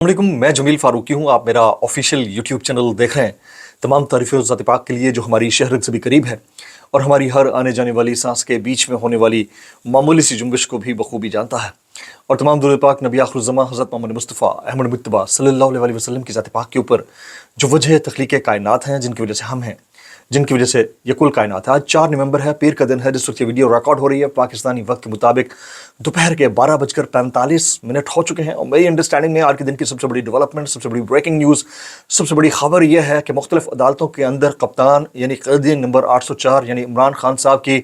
वालेकुम, मैं जमील फारूकी हूँ। आप मेरा ऑफिशियल यूट्यूब चैनल देख रहे हैं। तमाम तारीफ़ें ज़ात पाक के लिए जो हमारी शहरत से भी करीब है और हमारी हर आने जाने वाली सांस के बीच में होने वाली मामूली सी जुम्बिश को भी बखूबी जानता है। और तमाम दुरूद पाक नबी आखिरुज़्ज़मा हज़रत मोहम्मद मुस्तफ़ा अहमद मुज्तबा सल्लल्लाहु अलैहि वसल्लम की ज़ात पाक के ऊपर जो वजह तख्लीक़ कायनात हैं, जिनकी वजह से हम हैं, जिनकी वजह से ये कुल कायनात है। आज 4 नवंबर है, पीर का दिन है। जिस वक्त ये वीडियो रिकॉर्ड हो रही है पाकिस्तानी वक्त के मुताबिक दोपहर के 12:45 हो चुके हैं। और मेरी अंडरस्टैंडिंग में आज के दिन की सबसे बड़ी डेवलपमेंट, सबसे बड़ी ब्रेकिंग न्यूज़, सबसे बड़ी खबर यह है कि मुख्तलिफ अदालतों के अंदर कप्तान यानी कैदी नंबर 804 यानी इमरान खान साहब की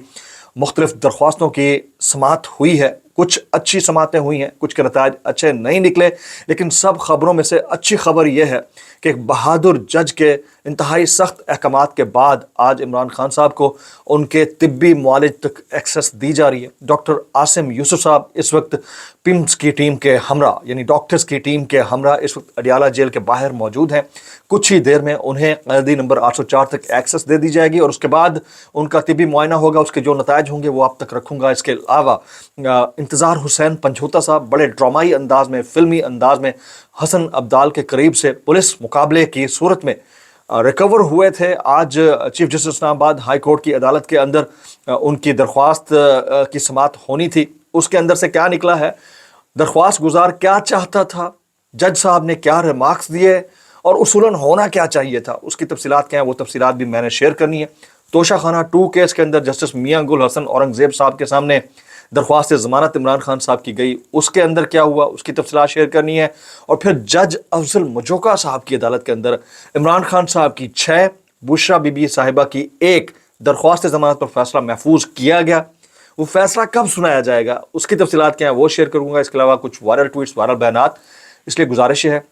मुख्तलिफ दरख्वास्तों की समाअत हुई है। कुछ अच्छी समाअतें हुई हैं, कुछ के नताज अच्छे नहीं निकले, लेकिन सब खबरों में से अच्छी खबर यह है कि एक बहादुर जज के इंतहाई सख्त अहकामात के बाद आज इमरान खान साहब को उनके तिब्बी मुआलिज तक एक्सेस दी जा रही है। डॉक्टर आसिम यूसुफ साहब इस वक्त पिम्स की टीम के हमरा यानी डॉक्टर्स की टीम के हमरा इस वक्त अडियाला जेल के बाहर मौजूद हैं। कुछ ही देर में उन्हें कैदी नंबर 804 तक एक्सेस दे दी जाएगी और उसके बाद उनका तिब्बी मुआयना होगा। उसके जो नताइज होंगे वो आप तक रखूँगा। इसके अलावा इंतज़ार हुसैन पंझोता साहब बड़े ड्रामाई अंदाज में, फिल्मी अंदाज में हसन अब्दाल के करीब से पुलिस मुकाबले की सूरत में रिकवर हुए थे। आज chief justice Islamabad high court की अदालत के अंदर उनकी दरख्वास्त की समाअत होनी थी। उसके अंदर से क्या निकला है, दरख्वास्त गुजार क्या चाहता था, जज साहब ने क्या रिमार्क्स दिए और उसूलन होना क्या चाहिए था, उसकी तफसीलात क्या हैं, वो तफसीलात भी मैंने शेयर करनी है। तोशा खाना 2 केस के अंदर जस्टिस मियां गुल हसन औरंगजेब साहब के सामने दरख्वास्त ज़मानत इमरान खान साहब की गई, उसके अंदर क्या हुआ उसकी तफसीलात शेयर करनी है। और फिर जज अफजल मजोका साहब की अदालत के अंदर इमरान खान साहब की 6, बुशरा बीबी साहिबा की 1 दरख्वास्त ज़मानत पर फैसला महफूज किया गया। वो फैसला कब सुनाया जाएगा, उसकी तफसीलात क्या है वो शेयर करूँगा। इसके अलावा कुछ वायरल ट्वीट्स, वायरल बयानात, इसलिए गुजारिश है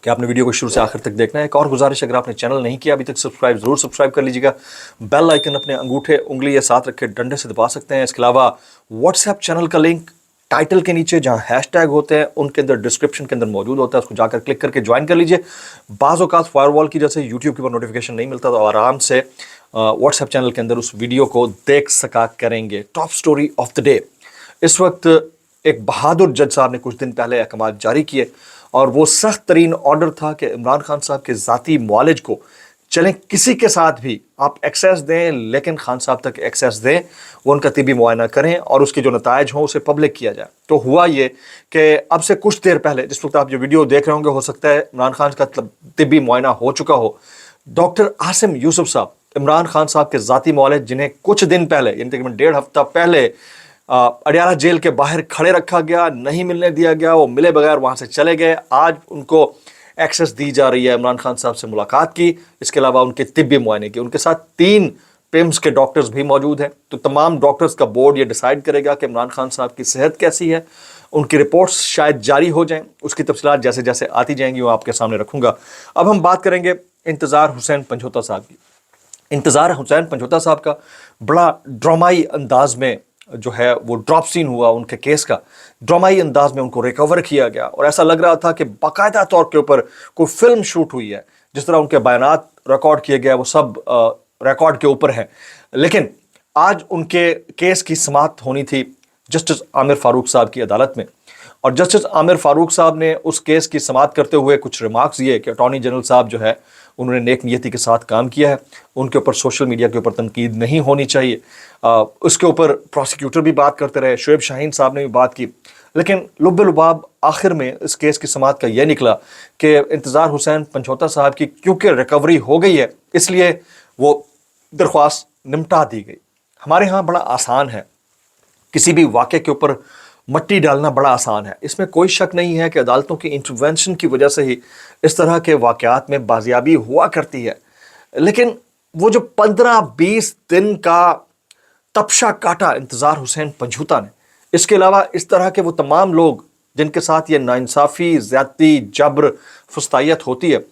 कि आपने वीडियो को शुरू से आखिर तक देखना है। एक और गुजारिश, अगर आपने चैनल नहीं किया अभी तक सब्सक्राइब ज़रूर सब्सक्राइब कर लीजिएगा। बेल आइकन अपने अंगूठे उंगली या साथ रखे डंडे से दबा सकते हैं। इसके अलावा व्हाट्सएप चैनल का लिंक टाइटल के नीचे जहां हैशटैग होते हैं उनके अंदर डिस्क्रिप्शन के अंदर मौजूद होता है, उसको जाकर क्लिक करके ज्वाइन कर लीजिए। बाज़ औक़ात फायरवॉल की जैसे यूट्यूब के ऊपर नोटिफिकेशन नहीं मिलता तो आराम से व्हाट्सएप चैनल के अंदर उस वीडियो को देख सका करेंगे। Top story of the day, इस वक्त एक बहादुर जज साहब ने कुछ दिन पहले अहकाम जारी किए और वो सख्त तरीन ऑर्डर था कि इमरान खान साहब के ज़ाती मुआलिज को चलें किसी के साथ भी आप एक्सेस दें, लेकिन खान साहब तक एक्सेस दें, वो उनका तिब्बी मुआयना करें और उसके जो नताइज हों उसे पब्लिक किया जाए। तो हुआ ये कि अब से कुछ देर पहले, जिस वक्त आप जो वीडियो देख रहे होंगे, हो सकता है इमरान खान का तिब्बी मुआयना हो चुका हो। डॉक्टर आसिम यूसुफ साहब इमरान खान साहब के ज़ाती मुआलिज, जिन्हें कुछ दिन पहले यानी तकरीबन 1.5 हफ्ता पहले अडियाला जेल के बाहर खड़े रखा गया, नहीं मिलने दिया गया, वो मिले बगैर वहाँ से चले गए। आज उनको एक्सेस दी जा रही है इमरान खान साहब से मुलाकात की, इसके अलावा उनके तिब्बी मुआयने की। उनके साथ 3 पिम्स के डॉक्टर्स भी मौजूद हैं। तो तमाम डॉक्टर्स का बोर्ड ये डिसाइड करेगा कि इमरान खान साहब की सेहत कैसी है। उनकी रिपोर्ट्स शायद जारी हो जाएं, उसकी तफसीलात जैसे जैसे आती जाएंगी वो आपके सामने रखूँगा। अब हम बात करेंगे इंतज़ार हुसैन पंझोता साहब की। इंतज़ार हुसैन पंझोता साहब का बड़ा ड्रामाई अंदाज में जो है वो ड्रॉप सीन हुआ उनके केस का। ड्रामाई अंदाज में उनको रिकवर किया गया और ऐसा लग रहा था कि बाकायदा तौर के ऊपर कोई फिल्म शूट हुई है। जिस तरह उनके बयानात रिकॉर्ड किए गए वो सब रिकॉर्ड के ऊपर है। लेकिन आज उनके केस की समाअत होनी थी जस्टिस आमिर फारूक साहब की अदालत में और जस्टिस आमिर फारूक साहब ने उस केस की समाअत करते हुए कुछ रिमार्क्स दिए कि अटॉर्नी जनरल साहब जो है उन्होंने नेक नियति के साथ काम किया है, उनके ऊपर सोशल मीडिया के ऊपर तनकीद नहीं होनी चाहिए। उसके ऊपर प्रोसिक्यूटर भी बात करते रहे, शुएब शाहीन साहब ने भी बात की। लेकिन लुब्बे लुबाब आखिर में इस केस की समाअत का यह निकला कि इंतज़ार हुसैन पंझोता साहब की क्योंकि रिकवरी हो गई है इसलिए वो दरख्वास्त निपटा दी गई। हमारे यहाँ बड़ा आसान है, किसी भी वाक़े के ऊपर मट्टी डालना बड़ा आसान है। इसमें कोई शक नहीं है कि अदालतों की इंटरवेंशन की वजह से ही इस तरह के वाक़यात में बाजियाबी हुआ करती है। लेकिन वो जो 15-20 दिन का तपशा काटा इंतज़ार हुसैन पंझोता ने, इसके अलावा इस तरह के वो तमाम लोग जिनके साथ ये नाइंसाफ़ी, ज़्यादती, जबर, फुस्तायत होती है,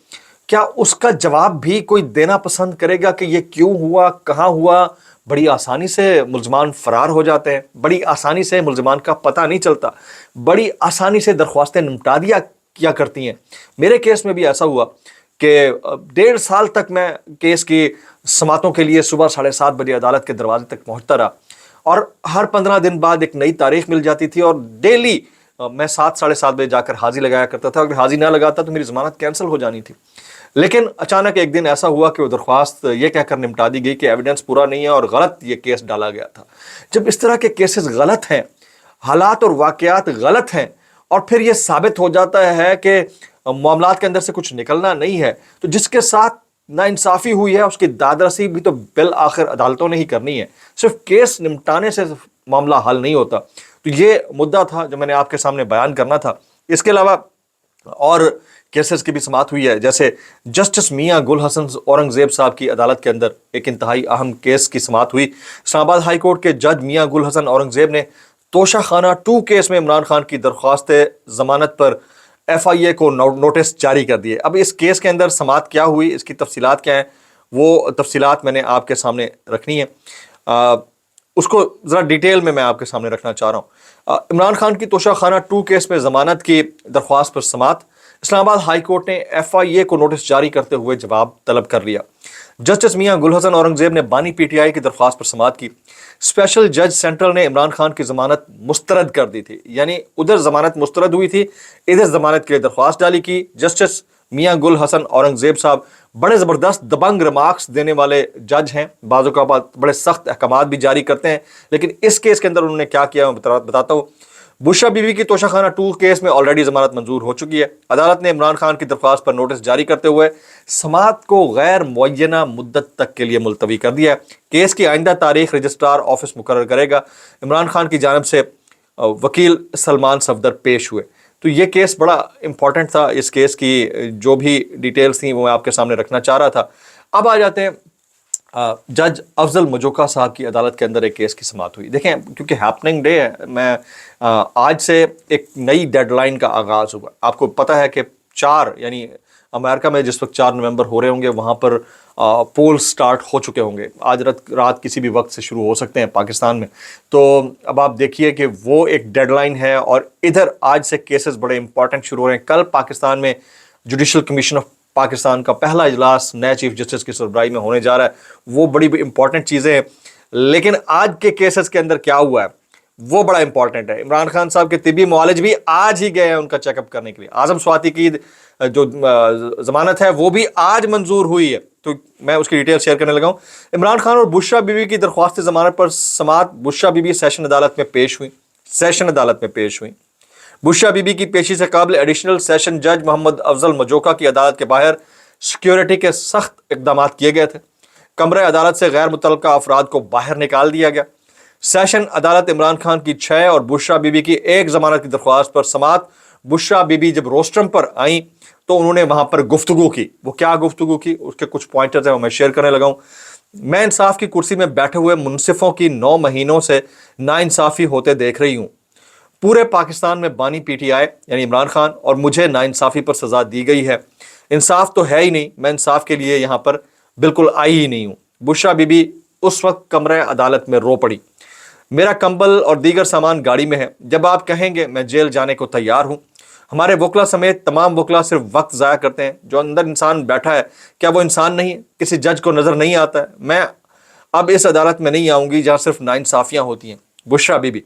क्या उसका जवाब भी कोई देना पसंद करेगा कि ये क्यों हुआ, कहाँ हुआ? बड़ी आसानी से मुल्ज़मान फ़रार हो जाते हैं, बड़ी आसानी से मुल्ज़मान का पता नहीं चलता, बड़ी आसानी से दरख्वास्तें निपटा दिया किया करती हैं। मेरे केस में भी ऐसा हुआ कि 1.5 साल तक मैं केस की समातों के लिए सुबह 7:30 बजे अदालत के दरवाजे तक पहुँचता रहा और हर 15 दिन बाद एक नई तारीख मिल जाती थी और डेली میں 7 साढ़े 7 बजे जाकर हाजी लगाया करता था, अगर हाजी ना लगाता तो मेरी ज़मानत कैंसिल हो जानी थी। लेकिन अचानक एक दिन ऐसा हुआ कि वो दरख्वास्त ये कहकर निपटा दी गई कि एविडेंस पूरा नहीं है और गलत ये केस डाला गया था। जब इस तरह के केसेस गलत हैं, हालात और वाक़यात गलत हैं, और फिर ये साबित हो जाता है कि मामलात के अंदर से कुछ निकलना नहीं है, तो जिसके साथ नाइंसाफ़ी हुई है उसकी दादरसी भी तो बिल आखिर अदालतों ने ही करनी है। सिर्फ केस निपटाने से मामला हल नहीं होता। तो ये मुद्दा था जो मैंने आपके सामने बयान करना था। इसके अलावा और केसेस की भी समाअत हुई है, जैसे जस्टिस मियां गुल हसन औरंगज़ेब साहब की अदालत के अंदर एक इंतहाई अहम केस की समाअत हुई। इस्लामाबाद हाई कोर्ट के जज मियां गुल हसन औरंगज़ेब ने तोशा खाना 2 केस में इमरान खान की दरख्वास्त ज़मानत पर FIA को नोटिस जारी कर दिए। अब इस केस के अंदर समाअत क्या हुई, इसकी तफसीलात क्या हैं, वो तफसीलात मैंने आपके सामने रखनी है। उसको ज़रा डिटेल में मैं आपके सामने रखना चाह रहा हूँ। इमरान खान की तोशा खाना 2 केस में ज़मानत की दरख्वास्त पर समाअत। इस्लामाबाद हाई कोर्ट ने FIA को नोटिस जारी करते हुए जवाब तलब कर लिया। जस्टिस मियां गुल हसन औरंगज़ेब ने बानी PTI की दरख्वास्त पर समाअत की। स्पेशल जज सेंट्रल ने इमरान खान की ज़मानत मुस्तरद कर दी थी, यानी उधर ज़मानत मुस्तरद हुई थी, इधर ज़मानत के लिए दरख्वास्त डाली की। जस्टिस मियां गुल हसन औरंगज़ेब साहब बड़े ज़बरदस्त दबंग रिमार्क्स देने वाले जज हैं, बाज़ औक़ात बड़े सख्त अहकामात भी जारी करते हैं, लेकिन इस केस के अंदर उन्होंने क्या किया मैं बताता हूँ। बुशरा बीबी की तोशा खाना 2 केस में ऑलरेडी ज़मानत मंजूर हो चुकी है। अदालत ने इमरान खान की दरख्वास्त पर नोटिस जारी करते हुए समाअत को गैर मुअय्यना मुद्दत तक के लिए मुलतवी कर दिया है। केस की आइंदा तारीख रजिस्ट्रार ऑफिस मुकर्रर करेगा। इमरान खान की जानिब से वकील सलमान सफदर पेश हुए। तो ये केस बड़ा इंपॉर्टेंट था। इस केस की जो भी डिटेल्स थी वो मैं आपके सामने रखना चाह रहा था। अब आ जाते हैं जज अफजल मजोका साहब की अदालत के अंदर एक केस की समाअत हुई। देखें, क्योंकि हैपनिंग डे है, मैं आज से एक नई डेडलाइन का आगाज़ हुआ। आपको पता है कि 4 यानी अमेरिका में जिस वक्त 4 नवंबर हो रहे होंगे वहाँ पर पोल स्टार्ट हो चुके होंगे। आज रात किसी भी वक्त से शुरू हो सकते हैं पाकिस्तान में। तो अब आप देखिए कि वो एक डेडलाइन है, और इधर आज से केसेस बड़े इंपॉर्टेंट शुरू हो रहे हैं। कल पाकिस्तान में जुडिशल कमीशन ऑफ पाकिस्तान का पहला इजलास नए चीफ जस्टिस की सरबराही में होने जा रहा है। वो बड़ी इंपॉर्टेंट चीज़ें हैं। लेकिन आज के केसेस के अंदर क्या हुआ है वो बड़ा इंपॉर्टेंट है। इमरान खान साहब के तिब्बी मुआलिज भी आज ही गए हैं उनका चेकअप करने के लिए। आजम स्वाति की जो जमानत है वो भी आज मंजूर हुई है, तो मैं उसकी डिटेल शेयर करने लगा हूँ। इमरान खान और बुशरा बीबी की दरख्वास्त जमानत पर समाअत। बुशरा बीबी सेशन अदालत में पेश हुई। बुशरा बीबी की पेशी से काबिल एडिशनल सेशन जज मोहम्मद अफजल मजोका की अदालत के बाहर सिक्योरिटी के सख्त इकदाम किए गए थे। कमरे अदालत से गैर मुतल्लका अफराद को बाहर निकाल दिया गया। सेशन अदालत इमरान खान की 6 और बुशरा बीबी की 1 जमानत की दरख्वास्त पर समाअत। बुशरा बीबी जब रोस्ट्रम पर आई तो उन्होंने वहां पर गुफ्तगू की। वो क्या गुफ्तगू की, उसके कुछ पॉइंटर्स हैं वो मैं शेयर करने लगा हूं। मैं इंसाफ की कुर्सी में बैठे हुए मुनसिफों की 9 महीनों से नाइंसाफ़ी होते देख रही हूँ। पूरे पाकिस्तान में बानी PTI यानी इमरान खान और मुझे नाइंसाफ़ी पर सज़ा दी गई है। इंसाफ तो है ही नहीं, मैं इंसाफ के लिए यहाँ पर बिल्कुल आई ही नहीं हूँ। बुशरा बीबी उस वक्त कमरे अदालत में रो पड़ी। मेरा कंबल और दीगर सामान गाड़ी में है। जब आप कहेंगे मैं जेल जाने को तैयार हूँ। हमारे वकला समेत तमाम वकला सिर्फ वक्त ज़ाया करते हैं। जो अंदर इंसान बैठा है क्या वो इंसान नहीं है? किसी जज को नज़र नहीं आता है? मैं अब इस अदालत में नहीं आऊँगी जहाँ सिर्फ नाइंसाफ़ियाँ होती हैं। बुशरा बीबी।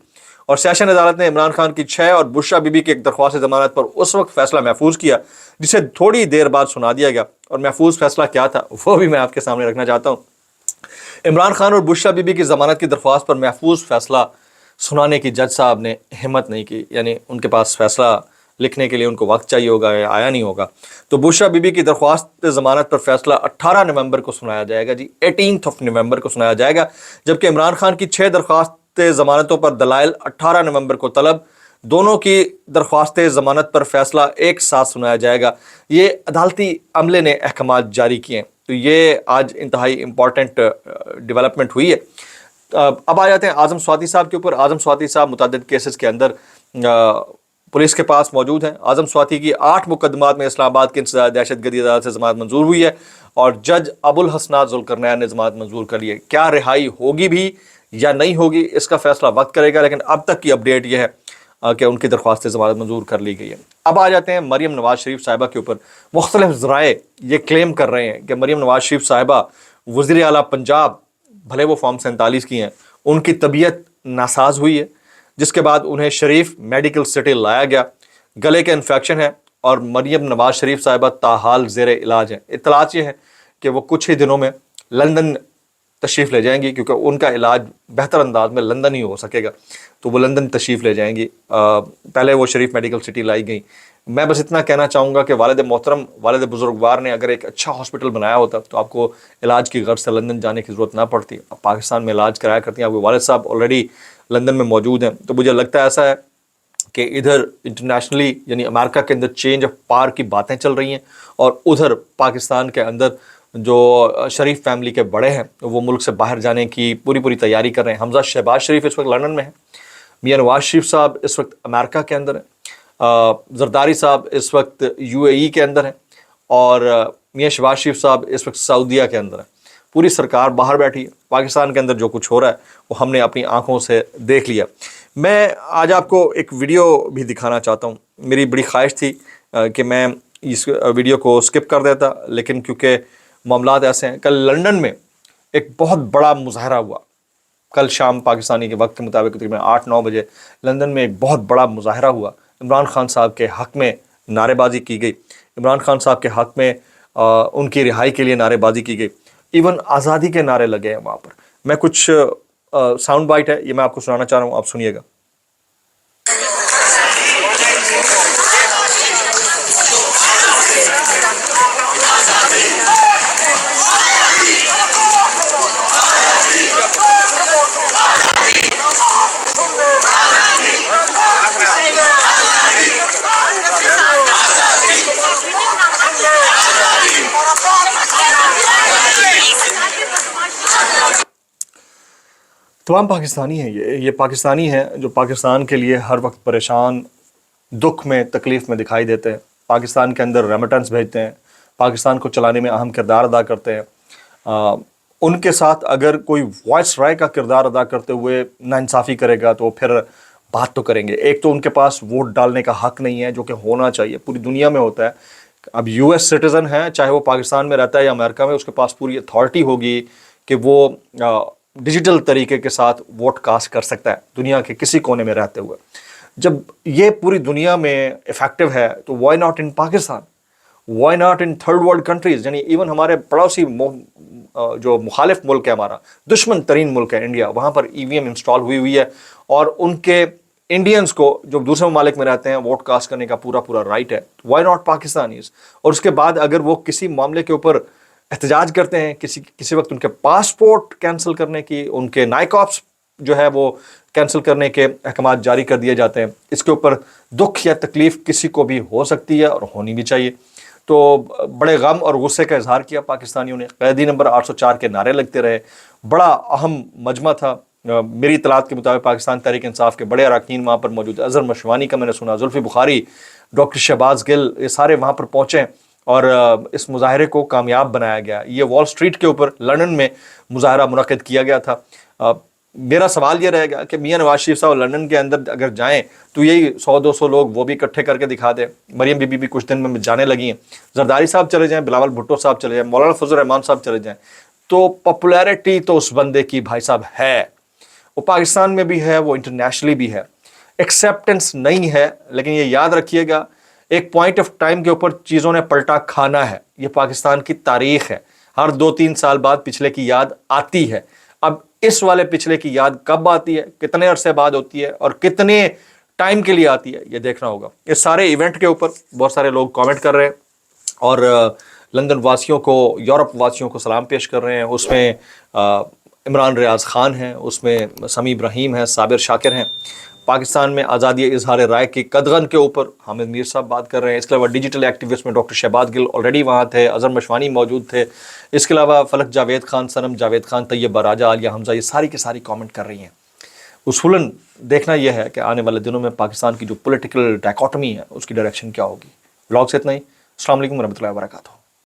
और सेशन अदालत ने इमरान खान की 6 और बुशरा बीबी की एक दरख्वास्त जमानत पर उस वक्त फैसला महफूज किया जिसे थोड़ी देर बाद सुना दिया गया। और महफूज फैसला क्या था वो भी मैं आपके सामने रखना चाहता हूँ। इमरान खान और बुशरा बीबी की जमानत की दरख्वास्त पर महफूज फैसला सुनाने की जज साहब ने हिम्मत नहीं की, यानी उनके पास फैसला लिखने के लिए उनको वक्त चाहिए होगा या आया नहीं होगा। तो बुशरा बीबी की दरख्वास्त ज़मानत पर फैसला 18 नवंबर को सुनाया जाएगा जी, 18 नवंबर को सुनाया जाएगा। जबकि इमरान खान की 6 दरख्वास्त ज़मानतों पर दलाइल 18 नवंबर को तलब। दोनों की दरख्वास्त ज़मानत पर फैसला एक साथ सुनाया जाएगा। ये अदालती अमले ने अहकामात जारी किए हैं। तो ये आज इंतहाई इम्पॉर्टेंट डेवलपमेंट हुई है। अब आ जाते हैं आज़म स्वाति साहब के ऊपर। आज़म स्वाति साहब मुतअद्दिद केसेस के अंदर पुलिस के पास मौजूद हैं। आज़म स्वाति की 8 मुकदमात में इस्लामाबाद की इंसदाद दहशतगर्दी अदालत से जमानत मंजूर हुई है और जज अबुल हसनात जुल्करनैन ने जमानत मंजूर कर ली है। क्या रिहाई होगी भी या नहीं होगी इसका फैसला वक्त करेगा, लेकिन अब तक की अपडेट यह है कि उनकी दरख्वास्त ज़मानत मंजूर कर ली गई है। अब आ जाते हैं मरीम नवाज शरीफ साहिबा के ऊपर। मुख्तलिफ ज़राए ये क्लेम कर रहे हैं कि मरीम नवाज शरीफ साहिबा वज़ीर आला पंजाब, भले वो फॉर्म 47 की हैं, उनकी तबीयत नासाज हुई है। جس کے بعد انہیں شریف میڈیکل سٹی لایا گیا. گلے کے انفیکشن ہے اور مریم نواز شریف صاحبہ تاحال زیر علاج ہیں. اطلاعات یہ ہے کہ وہ کچھ ہی دنوں میں لندن تشریف لے جائیں گی، کیونکہ ان کا علاج بہتر انداز میں لندن ہی ہو سکے گا، تو وہ لندن تشریف لے جائیں گی. پہلے وہ شریف میڈیکل سٹی لائی گئیں. میں بس اتنا کہنا چاہوں گا کہ والد محترم، والد بزرگوار نے اگر ایک اچھا ہاسپٹل بنایا ہوتا تو آپ کو علاج کی غرض سے لندن جانے کی ضرورت نہ پڑتی. آپ پاکستان میں علاج کرایا کرتی ہیں. آپ کے والد صاحب آلریڈی لندن میں موجود ہیں. تو مجھے لگتا ہے ایسا ہے کہ ادھر انٹرنیشنلی یعنی امریکہ کے اندر چینج آف پاور کی باتیں چل رہی ہیں، اور ادھر پاکستان کے اندر جو شریف فیملی کے بڑے ہیں وہ ملک سے باہر جانے کی پوری تیاری کر رہے ہیں. حمزہ شہباز شریف اس وقت لندن میں ہیں. میاں نواز شریف صاحب اس وقت امریکہ کے اندر ہیں. زرداری صاحب اس وقت UAE کے اندر ہیں، اور میاں شہباز شریف صاحب اس وقت سعودیہ کے اندر ہیں. پوری سرکار باہر بیٹھی ہے. پاکستان کے اندر جو کچھ ہو رہا ہے وہ ہم نے اپنی آنکھوں سے دیکھ لیا. میں آج آپ کو ایک ویڈیو بھی دکھانا چاہتا ہوں. میری بڑی خواہش تھی کہ میں اس ویڈیو کو سکپ کر دیتا، لیکن کیونکہ معاملات ایسے ہیں. کل لندن میں ایک بہت بڑا مظاہرہ ہوا. کل شام پاکستانی کے وقت کے مطابق تقریباً 8-9 بجے لندن میں ایک بہت بڑا مظاہرہ ہوا. عمران خان صاحب کے حق میں نعرے بازی کی گئی. عمران خان صاحب کے حق میں ان کی رہائی کے لیے نعرے بازی کی گئی. ایون آزادی کے نعرے لگے ہیں وہاں پر. میں کچھ ساؤنڈ بائٹ ہے، یہ میں آپ کو سنانا چاہ رہا ہوں، آپ سنیے گا. تمام پاکستانی ہیں، یہ پاکستانی ہیں جو پاکستان کے لیے ہر وقت پریشان، دکھ میں، تکلیف میں دکھائی دیتے ہیں. پاکستان کے اندر ریمیٹنس بھیجتے ہیں، پاکستان کو چلانے میں اہم کردار ادا کرتے ہیں. ان کے ساتھ اگر کوئی وائس رائے کا کردار ادا کرتے ہوئے ناانصافی کرے گا تو پھر بات تو کریں گے. ایک تو ان کے پاس ووٹ ڈالنے کا حق نہیں ہے، جو کہ ہونا چاہیے، پوری دنیا میں ہوتا ہے. اب US سٹیزن ہے، چاہے وہ پاکستان میں رہتا ہے یا امریکہ میں، اس کے پاس پوری اتھارٹی ہوگی کہ وہ ڈیجیٹل طریقے کے ساتھ ووٹ کاسٹ کر سکتا ہے دنیا کے کسی کونے میں رہتے ہوئے. جب یہ پوری دنیا میں افیکٹو ہے تو why not in Pakistan, why not in third world countries. یعنی ایون ہمارے پڑوسی جو مخالف ملک ہے، ہمارا دشمن ترین ملک ہے انڈیا، وہاں پر EVM انسٹال ہوئی ہے، اور ان کے انڈینز کو جو دوسرے ممالک میں رہتے ہیں ووٹ کاسٹ کرنے کا پورا رائٹ ہے. Why not Pakistanis. اور اس کے بعد اگر وہ کسی معاملے کے اوپر احتجاج کرتے ہیں، کسی وقت ان کے پاسپورٹ کینسل کرنے کی، ان کے نائکاپس جو ہے وہ کینسل کرنے کے احکامات جاری کر دیے جاتے ہیں. اس کے اوپر دکھ یا تکلیف کسی کو بھی ہو سکتی ہے اور ہونی بھی چاہیے. تو بڑے غم اور غصے کا اظہار کیا پاکستانیوں نے. قیدی نمبر 804 کے نعرے لگتے رہے. بڑا اہم مجمع تھا. میری اطلاعات کے مطابق پاکستان تحریک انصاف کے بڑے اراکین وہاں پر موجود. اظہر مشوانی کا میں نے سنا، زلفی بخاری، ڈاکٹر شہباز گل، یہ سارے وہاں پر پہنچے اور اس مظاہرے کو کامیاب بنایا گیا. یہ وال سٹریٹ کے اوپر لندن میں مظاہرہ منعقد کیا گیا تھا. میرا سوال یہ رہے گا کہ میاں نواز شریف صاحب لندن کے اندر اگر جائیں تو یہی 100-200 لوگ وہ بھی اکٹھے کر کے دکھا دیں. مریم بی بی بھی کچھ دن میں جانے لگی ہیں. زرداری صاحب چلے جائیں، بلاول بھٹو صاحب چلے جائیں، مولانا فضل الرحمان صاحب چلے جائیں، تو پاپولیرٹی تو اس بندے کی بھائی صاحب ہے. وہ پاکستان میں بھی ہے، وہ انٹرنیشنلی بھی ہے. ایکسیپٹنس نہیں ہے. لیکن یہ یاد رکھیے گا، ایک پوائنٹ آف ٹائم کے اوپر چیزوں نے پلٹا کھانا ہے. یہ پاکستان کی تاریخ ہے. ہر 2-3 سال بعد پچھلے کی یاد آتی ہے. اب اس والے پچھلے کی یاد کب آتی ہے، کتنے عرصے بعد ہوتی ہے، اور کتنے ٹائم کے لیے آتی ہے، یہ دیکھنا ہوگا. اس سارے ایونٹ کے اوپر بہت سارے لوگ کامنٹ کر رہے ہیں اور لندن واسیوں کو، یورپ واسیوں کو سلام پیش کر رہے ہیں. اس میں عمران ریاض خان ہیں، اس میں سمیع ابراہیم ہیں، صابر شاکر ہیں. پاکستان میں آزادی اظہار رائے کی قدغن کے اوپر حامد میر صاحب بات کر رہے ہیں. اس کے علاوہ ڈیجیٹل ایکٹیوسٹ میں ڈاکٹر شہباز گل آلریڈی وہاں تھے، اظہر مشوانی موجود تھے. اس کے علاوہ فلک جاوید خان، صنم جاوید خان، طیبہ راجہ، عالیہ حمزہ، یہ ساری کی ساری کامنٹ کر رہی ہیں. اصولاً دیکھنا یہ ہے کہ آنے والے دنوں میں پاکستان کی جو پولیٹیکل ڈائکاٹمی ہے اس کی ڈائریکشن کیا ہوگی. بلاگ سے اتنا ہی. السلام علیکم ورحمۃ اللہ وبرکاتہ.